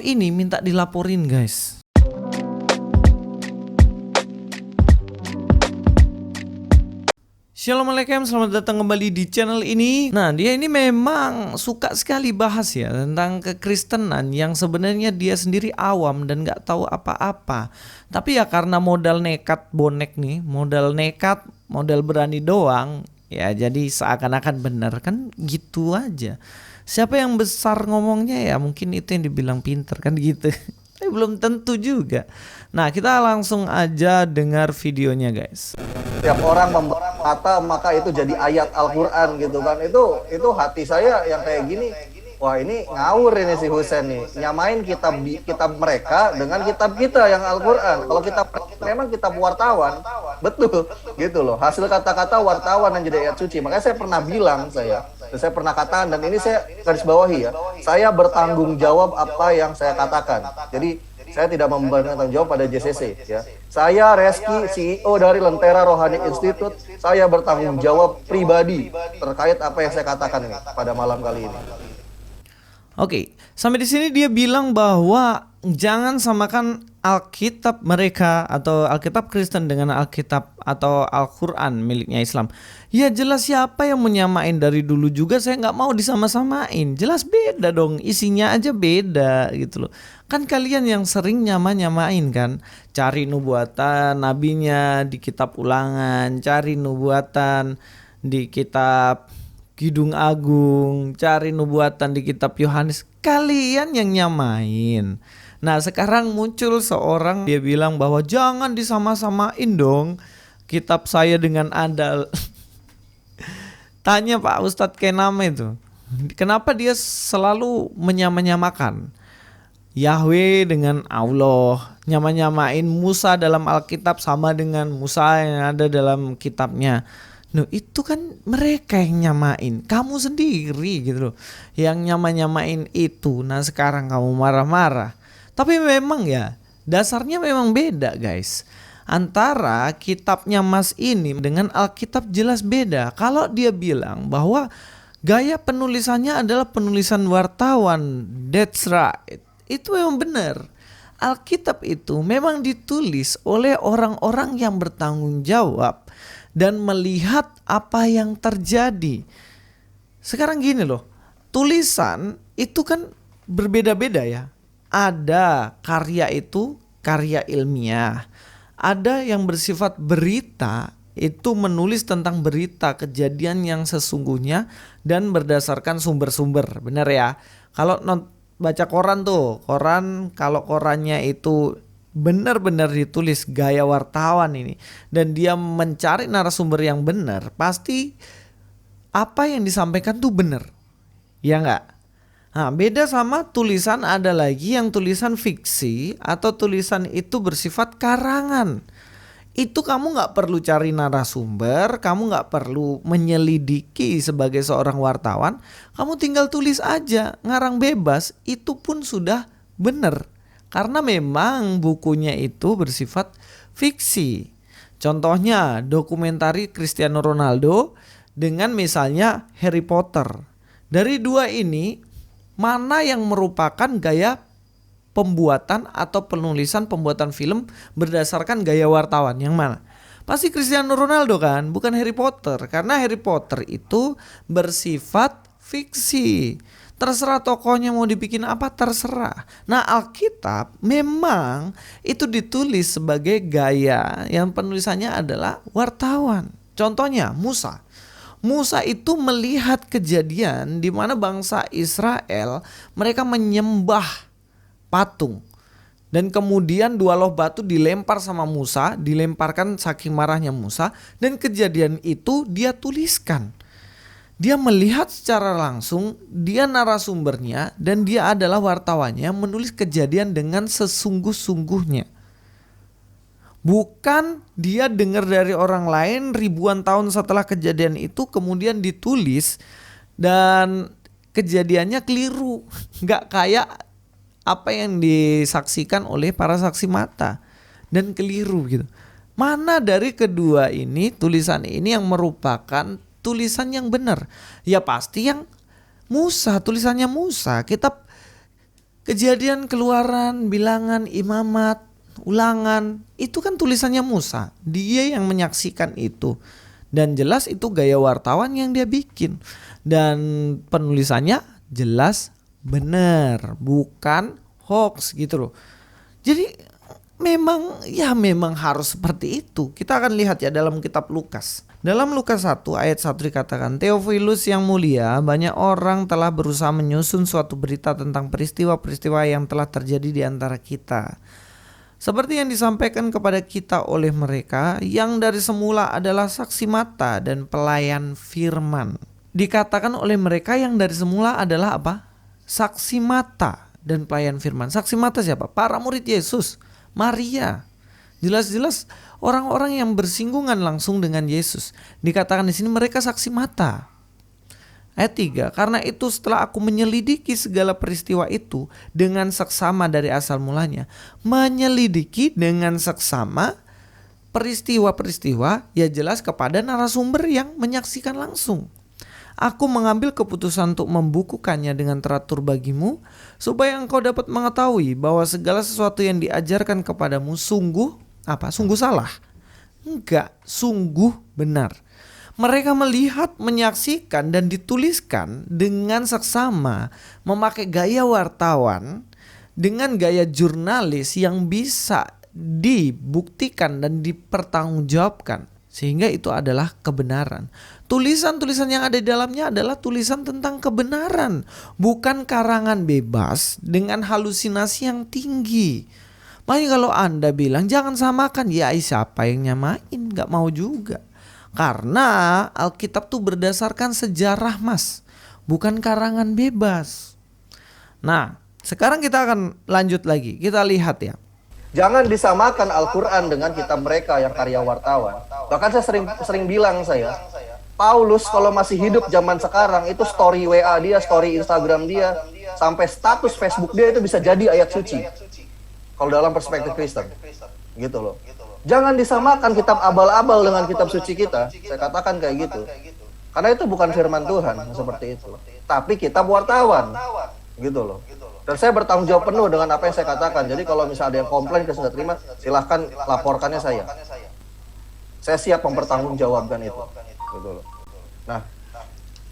Ini minta dilaporin guys. Assalamualaikum, selamat datang kembali di channel ini. Nah, dia ini memang suka sekali bahas ya tentang kekristenan yang sebenarnya dia sendiri awam dan gak tahu apa-apa. Tapi ya karena modal nekat bonek nih, modal nekat, modal berani doang, ya jadi seakan-akan benar kan gitu aja. Siapa yang besar ngomongnya ya mungkin itu yang dibilang pinter kan gitu. Tapi belum tentu juga. Nah, kita langsung aja dengar videonya guys. Tiap orang membaca maka itu jadi ayat Al-Quran gitu kan. Itu hati saya yang kayak gini, wah ini ngawur ini si Husain nih, nyamain kitab mereka dengan kitab kita yang Al-Quran. Kalau kita memang kitab wartawan, betul gitu loh, hasil kata-kata wartawan yang jadi ayat suci. Makanya saya pernah bilang, saya pernah katakan, dan ini saya garis bawahi ya, saya bertanggung jawab apa yang saya katakan. Jadi saya tidak memberikan tanggung jawab pada JCC ya. Saya Reski, CEO dari Lentera Rohani Institute, saya bertanggung jawab pribadi terkait apa yang saya katakan ini pada malam kali ini. Oke, sampai di sini dia bilang bahwa jangan samakan Alkitab mereka atau Alkitab Kristen dengan Alkitab atau Al-Quran miliknya Islam. Ya jelas siapa yang menyamain, dari dulu juga saya nggak mau disama-samain. Jelas beda dong, isinya aja beda gitu loh. Kan kalian yang sering nyamain kan, cari nubuatan nabinya di kitab Ulangan, cari nubuatan di kitab Kidung Agung, cari nubuatan di kitab Yohanes. Kalian yang nyamain. Nah sekarang muncul seorang, dia bilang bahwa jangan disama-samain dong kitab saya dengan Anda. Tanya Pak Ustadz Kename itu, kenapa dia selalu menyamakan Yahweh dengan Allah, nyamain Musa dalam Alkitab sama dengan Musa yang ada dalam kitabnya. No, itu kan mereka yang nyamain, kamu sendiri gitu loh yang nyamain itu. Nah sekarang kamu marah-marah. Tapi memang ya dasarnya memang beda guys. Antara kitabnya Mas ini dengan Alkitab jelas beda. Kalau dia bilang bahwa gaya penulisannya adalah penulisan wartawan, that's right. Itu memang benar. Alkitab itu memang ditulis oleh orang-orang yang bertanggung jawab dan melihat apa yang terjadi. Sekarang gini loh, tulisan itu kan berbeda-beda ya. Ada karya itu karya ilmiah, ada yang bersifat berita, itu menulis tentang berita kejadian yang sesungguhnya dan berdasarkan sumber-sumber, benar ya. Kalau baca koran tuh, kalau korannya itu benar-benar ditulis gaya wartawan ini dan dia mencari narasumber yang benar, pasti apa yang disampaikan tuh benar, ya enggak? Nah, beda sama tulisan, ada lagi yang tulisan fiksi atau tulisan itu bersifat karangan. Itu kamu gak perlu cari narasumber, kamu gak perlu menyelidiki sebagai seorang wartawan, kamu tinggal tulis aja, ngarang bebas, itu pun sudah benar. Karena memang bukunya itu bersifat fiksi. Contohnya dokumentari Cristiano Ronaldo dengan misalnya Harry Potter. Dari dua ini, mana yang merupakan gaya pembuatan atau pembuatan film berdasarkan gaya wartawan? Yang mana? Pasti Cristiano Ronaldo kan, bukan Harry Potter. Karena Harry Potter itu bersifat fiksi. Terserah tokohnya mau dibikin apa, terserah. Nah Alkitab memang itu ditulis sebagai gaya yang penulisannya adalah wartawan. Contohnya Musa. Musa itu melihat kejadian di mana bangsa Israel mereka menyembah patung. Dan kemudian dua loh batu dilempar sama Musa, dilemparkan saking marahnya Musa, dan kejadian itu dia tuliskan. Dia melihat secara langsung, dia narasumbernya dan dia adalah wartawannya menulis kejadian dengan sesungguh-sungguhnya. Bukan dia dengar dari orang lain ribuan tahun setelah kejadian itu kemudian ditulis dan kejadiannya keliru. Gak kayak apa yang disaksikan oleh para saksi mata dan keliru gitu. Mana dari kedua ini, tulisan ini yang merupakan tulisan yang benar? Ya pasti yang Musa, tulisannya Musa. Kitab Kejadian, Keluaran, Bilangan, Imamat, Ulangan, itu kan tulisannya Musa. Dia yang menyaksikan itu. Dan jelas itu gaya wartawan yang dia bikin. Dan penulisannya jelas benar, bukan hoax gitu loh. Jadi memang harus seperti itu. Kita akan lihat ya dalam kitab Lukas. Dalam Lukas 1 ayat 1 dikatakan, Theophilus yang mulia, banyak orang telah berusaha menyusun suatu berita tentang peristiwa-peristiwa yang telah terjadi di antara kita. Seperti yang disampaikan kepada kita oleh mereka yang dari semula adalah saksi mata dan pelayan firman. Dikatakan oleh mereka yang dari semula adalah apa? Saksi mata dan pelayan firman. Saksi mata siapa? Para murid Yesus, Maria. Jelas-jelas orang-orang yang bersinggungan langsung dengan Yesus. Dikatakan di sini mereka saksi mata. Ayat 3, karena itu setelah aku menyelidiki segala peristiwa itu dengan seksama dari asal mulanya. Menyelidiki dengan seksama peristiwa-peristiwa, ya jelas kepada narasumber yang menyaksikan langsung. Aku mengambil keputusan untuk membukukannya dengan teratur bagimu, supaya engkau dapat mengetahui bahwa segala sesuatu yang diajarkan kepadamu sungguh salah? Enggak, sungguh benar. Mereka melihat, menyaksikan, dan dituliskan dengan seksama, memakai gaya wartawan, dengan gaya jurnalis yang bisa dibuktikan dan dipertanggungjawabkan. Sehingga itu adalah kebenaran. Tulisan-tulisan yang ada di dalamnya adalah tulisan tentang kebenaran, bukan karangan bebas dengan halusinasi yang tinggi. Makanya kalau Anda bilang jangan samakan, ya siapa yang nyamain? Gak mau juga. Karena Alkitab tuh berdasarkan sejarah mas, bukan karangan bebas. Nah, sekarang kita akan lanjut lagi. Kita lihat ya. Jangan disamakan Al-Quran dengan kitab mereka yang karya wartawan. Bahkan saya sering bilang Paulus kalau masih hidup zaman sekarang itu story WA dia, story Instagram dia, sampai status Facebook dia itu bisa jadi ayat suci. Kalau dalam perspektif Kristen, gitu loh. Jangan disamakan kitab abal-abal dengan kitab suci kita. Saya katakan kayak gitu. Karena itu bukan firman Tuhan seperti itu. Tapi kitab wartawan, gitu loh. Dan saya bertanggung jawab penuh dengan apa yang saya katakan. Jadi kalau misalnya ada yang komplain ke saya terima, silahkan laporkannya saya. Saya siap mempertanggungjawabkan itu. Gitu loh. Nah,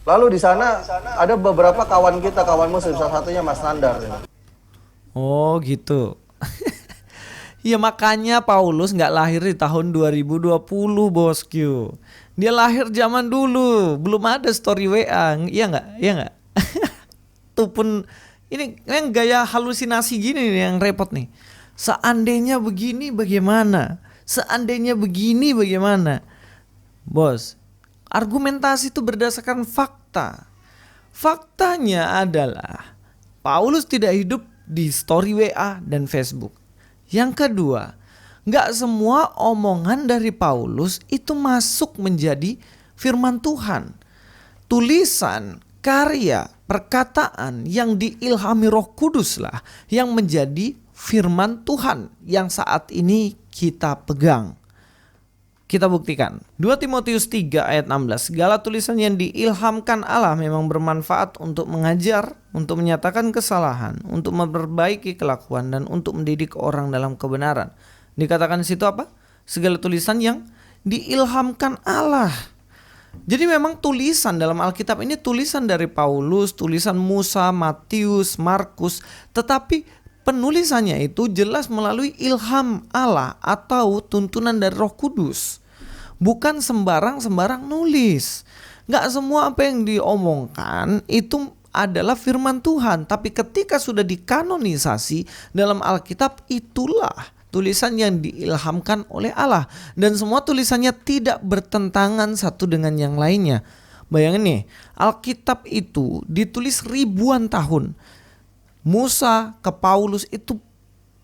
lalu di sana ada beberapa kawan kita, kawan muslim, salah satunya Mas Nandar. Oh gitu. Ya makanya Paulus gak lahir di tahun 2020 bosku. Dia lahir zaman dulu, belum ada story WA. Iya gak? Iya gak? Itu pun ini yang gaya halusinasi gini nih yang repot nih. Seandainya begini bagaimana? Seandainya begini bagaimana? Bos, argumentasi itu berdasarkan fakta. Faktanya adalah Paulus tidak hidup di story WA dan Facebook. Yang kedua, gak semua omongan dari Paulus itu masuk menjadi firman Tuhan. Tulisan, karya, perkataan yang diilhami Roh Kudus lah yang menjadi firman Tuhan yang saat ini kita pegang. Kita buktikan. 2 Timotius 3 ayat 16. Segala tulisan yang diilhamkan Allah memang bermanfaat untuk mengajar, untuk menyatakan kesalahan, untuk memperbaiki kelakuan, dan untuk mendidik orang dalam kebenaran. Dikatakan di situ apa? Segala tulisan yang diilhamkan Allah. Jadi memang tulisan dalam Alkitab ini tulisan dari Paulus, tulisan Musa, Matius, Markus, tetapi penulisannya itu jelas melalui ilham Allah atau tuntunan dari Roh Kudus. Bukan sembarang nulis. Gak semua apa yang diomongkan itu adalah firman Tuhan. Tapi ketika sudah dikanonisasi dalam Alkitab, itulah tulisan yang diilhamkan oleh Allah. Dan semua tulisannya tidak bertentangan satu dengan yang lainnya. Bayangin nih, Alkitab itu ditulis ribuan tahun. Musa ke Paulus itu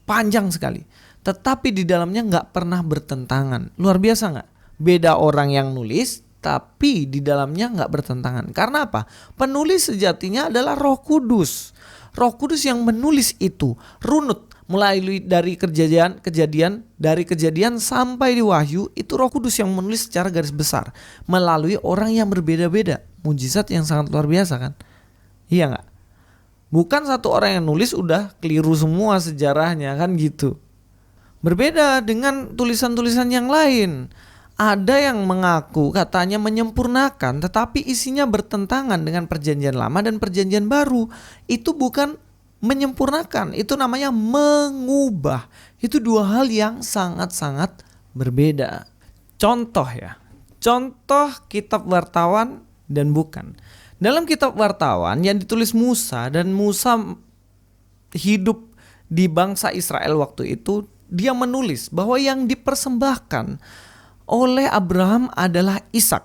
panjang sekali, tetapi di dalamnya gak pernah bertentangan. Luar biasa gak? Beda orang yang nulis, tapi di dalamnya gak bertentangan. Karena apa? Penulis sejatinya adalah Roh Kudus. Roh Kudus yang menulis itu runut mulai dari kejadian sampai di Wahyu, itu Roh Kudus yang menulis secara garis besar melalui orang yang berbeda-beda. Mujizat yang sangat luar biasa kan? Iya gak? Bukan satu orang yang nulis udah keliru semua sejarahnya kan gitu. Berbeda dengan tulisan-tulisan yang lain. Ada yang mengaku katanya menyempurnakan tetapi isinya bertentangan dengan perjanjian lama dan perjanjian baru. Itu bukan menyempurnakan, itu namanya mengubah. Itu dua hal yang sangat-sangat berbeda. Contoh ya, contoh kitab Wartawan dan bukan. Dalam kitab Wartawan yang ditulis Musa, dan Musa hidup di bangsa Israel waktu itu, dia menulis bahwa yang dipersembahkan oleh Abraham adalah Ishak.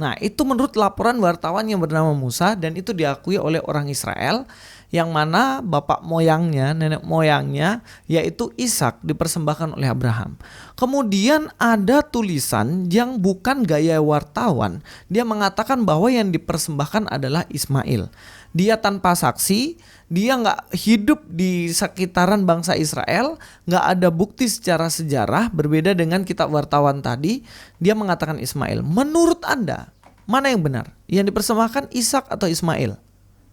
Nah, itu menurut laporan wartawan yang bernama Musa, dan itu diakui oleh orang Israel, yang mana bapak moyangnya, nenek moyangnya yaitu Ishak dipersembahkan oleh Abraham. Kemudian ada tulisan yang bukan gaya wartawan. Dia mengatakan bahwa yang dipersembahkan adalah Ismail. Dia tanpa saksi, dia nggak hidup di sekitaran bangsa Israel, nggak ada bukti secara sejarah. Berbeda dengan kitab Wartawan tadi, dia mengatakan Ismail. Menurut Anda, mana yang benar? Yang dipersembahkan Ishak atau Ismail?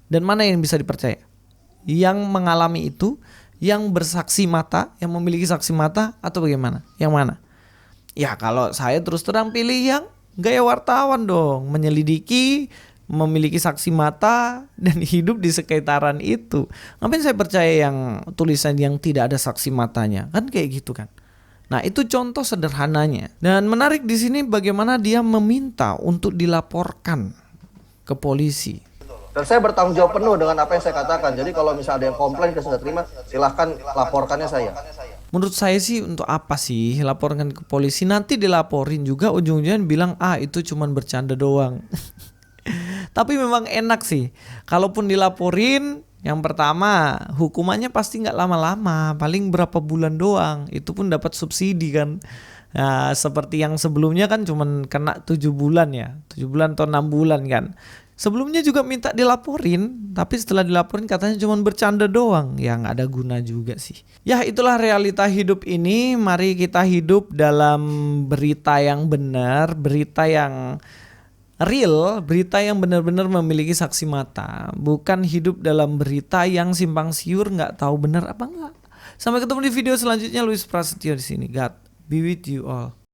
Dan mana yang bisa dipercaya? Yang mengalami itu, yang bersaksi mata, yang memiliki saksi mata, atau bagaimana? Yang mana? Ya kalau saya terus terang pilih yang gaya wartawan dong, menyelidiki, memiliki saksi mata, dan hidup di sekitaran itu. Ngapain saya percaya yang tulisan yang tidak ada saksi matanya? Kan kayak gitu kan. Nah, itu contoh sederhananya. Dan menarik di sini bagaimana dia meminta untuk dilaporkan ke polisi. Dan saya bertanggung jawab penuh dengan apa yang saya katakan. Jadi kalau misalnya ada yang komplain, saya sudah terima, silahkan laporkannya saya. Menurut saya sih untuk apa sih laporkan ke polisi? Nanti dilaporin juga ujung-ujungnya bilang itu cuman bercanda doang. Tapi memang enak sih. Kalaupun dilaporin, yang pertama hukumannya pasti nggak lama-lama, paling berapa bulan doang. Itu pun dapat subsidi kan. Nah, seperti yang sebelumnya kan cuman kena 7 bulan ya, 7 bulan atau 6 bulan kan. Sebelumnya juga minta dilaporin, tapi setelah dilaporin katanya cuma bercanda doang. Ya nggak ada guna juga sih. Ya itulah realita hidup ini. Mari kita hidup dalam berita yang benar, berita yang real, berita yang benar-benar memiliki saksi mata. Bukan hidup dalam berita yang simpang siur, nggak tahu benar apa enggak. Sampai ketemu di video selanjutnya. Luis Prasetyo di sini. God be with you all.